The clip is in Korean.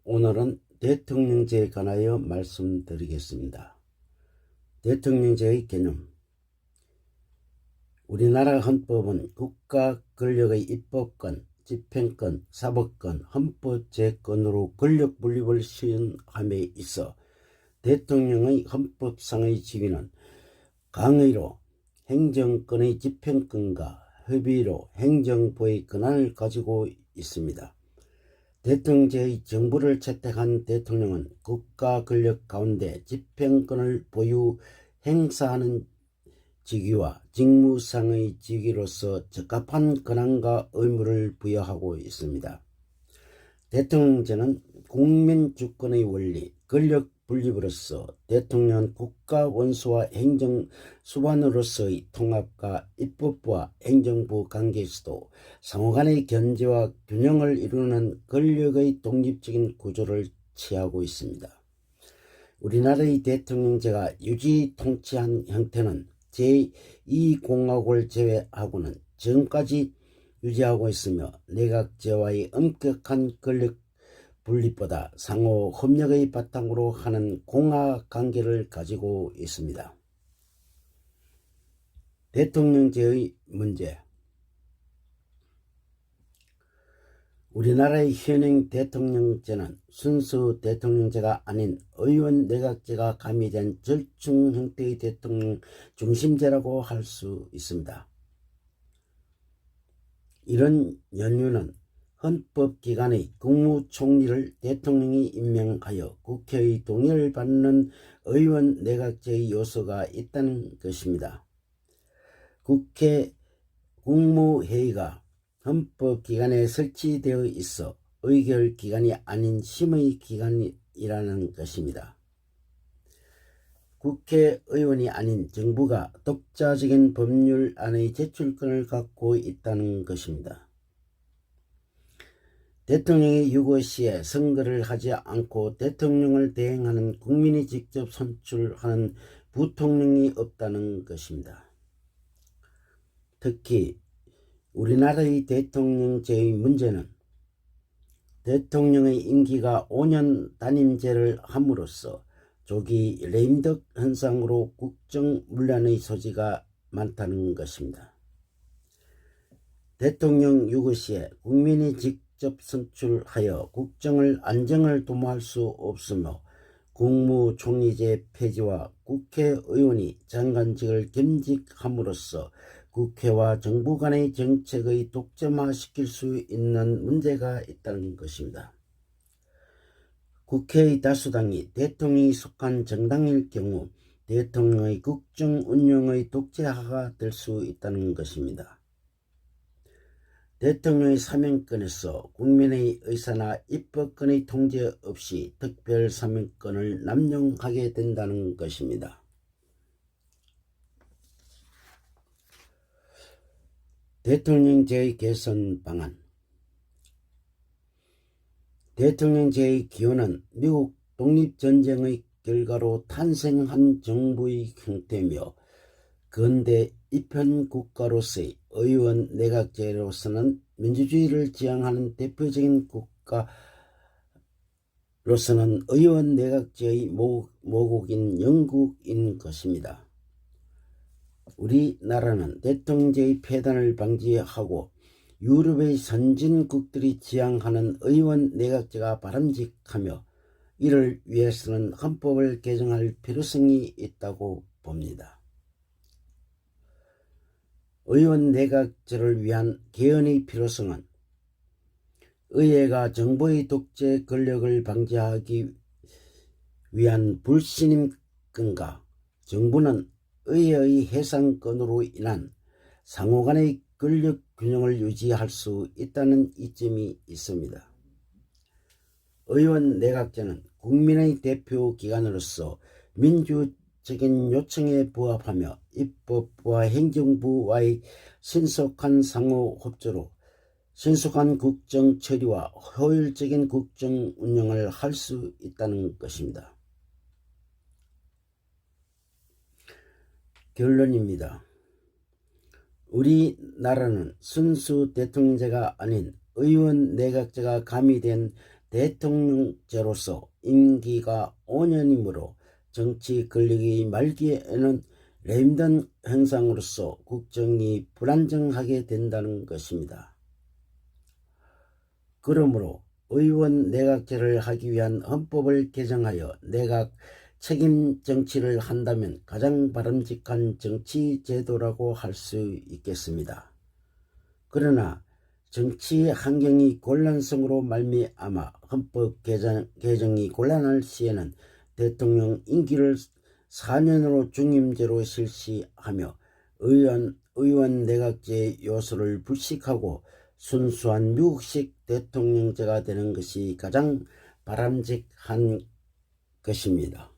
오늘은 대통령제에 관하여 말씀드리겠습니다. 대통령제의 개념. 우리나라 헌법은 국가 권력의 입법권, 집행권, 사법권, 헌법제권으로 권력 분립을 시행함에 있어 대통령의 헌법상의 지위는 강의로 행정권의 집행권과 협의로 행정부의 권한을 가지고 있습니다. 대통령제의 정부를 채택한 대통령은 국가 권력 가운데 집행권을 보유 행사하는 직위와 직무상의 직위로서 적합한 권한과 의무를 부여하고 있습니다. 대통령제는 국민 주권의 원리, 권력 분립으로서 대통령은 국가 원수와 행정 수반으로서의 통합과 입법부와 행정부 관계에서도 상호간의 견제와 균형을 이루는 권력의 독립적인 구조를 취하고 있습니다. 우리나라의 대통령제가 유지 통치한 형태는 제2공화국을 제외하고는 지금까지 유지하고 있으며 내각제와의 엄격한 권력 분립보다 상호 협력의 바탕으로 하는 공화관계를 가지고 있습니다. 대통령제의 문제. 우리나라의 현행 대통령제는 순수 대통령제가 아닌 의원 내각제가 가미된 절충 형태의 대통령 중심제라고 할 수 있습니다. 이런 연유는 헌법기관의 국무총리를 대통령이 임명하여 국회의 동의를 받는 의원 내각제의 요소가 있다는 것입니다. 국회 국무회의가 헌법기관에 설치되어 있어 의결기관이 아닌 심의기관이라는 것입니다. 국회의원이 아닌 정부가 독자적인 법률안의 제출권을 갖고 있다는 것입니다. 대통령이 유고 시에 선거를 하지 않고 대통령을 대행하는 국민이 직접 선출하는 부통령이 없다는 것입니다. 특히 우리나라의 대통령제의 문제는 대통령의 임기가 5년 단임제를 함으로써 조기 레임덕 현상으로 국정문란의 소지가 많다는 것입니다. 대통령 유고 시에 국민이 직접 선출하여 국정을 안정을 도모할 수 없으며 국무총리제 폐지와 국회의원이 장관직을 겸직함으로써 국회와 정부 간의 정책의 독점화시킬 수 있는 문제가 있다는 것입니다. 국회의 다수당이 대통령이 속한 정당일 경우 대통령의 국정 운영의 독재화가 될 수 있다는 것입니다. 대통령의 사명권에서 국민의 의사나 입법권의 통제 없이 특별 사명권을 남용하게 된다는 것입니다. 대통령제의 개선 방안. 대통령제의 기원은 미국 독립전쟁의 결과로 탄생한 정부의 형태며 근대 입헌국가로서의 의원 내각제로서는 민주주의를 지향하는 대표적인 국가로서는 의원 내각제의 모국인 영국인 것입니다. 우리나라는 대통령제의 폐단을 방지하고 유럽의 선진국들이 지향하는 의원 내각제가 바람직하며 이를 위해서는 헌법을 개정할 필요성이 있다고 봅니다. 의원 내각제를 위한 개헌의 필요성은 의회가 정부의 독재 권력을 방지하기 위한 불신임권과 정부는 의회의 해산권으로 인한 상호간의 권력 균형을 유지할 수 있다는 이점이 있습니다. 의원 내각제는 국민의 대표 기관으로서 민주적인 요청에 부합하며 입법부와 행정부와의 신속한 상호 협조로 신속한 국정 처리와 효율적인 국정 운영을 할 수 있다는 것입니다. 결론입니다. 우리나라는 순수 대통령제가 아닌 의원 내각제가 가미된 대통령제로서 임기가 5년이므로 정치 권력의 말기에는 랜덤 행상으로서 국정이 불안정하게 된다는 것입니다. 그러므로 의원 내각제를 하기 위한 헌법을 개정하여 내각 책임 정치를 한다면 가장 바람직한 정치 제도라고 할 수 있겠습니다. 그러나 정치 환경이 곤란성으로 말미암아 헌법 개정이 곤란할 시에는 대통령 임기를 4년으로 중임제로 실시하며 의원 내각제 요소를 불식하고 순수한 미국식 대통령제가 되는 것이 가장 바람직한 것입니다.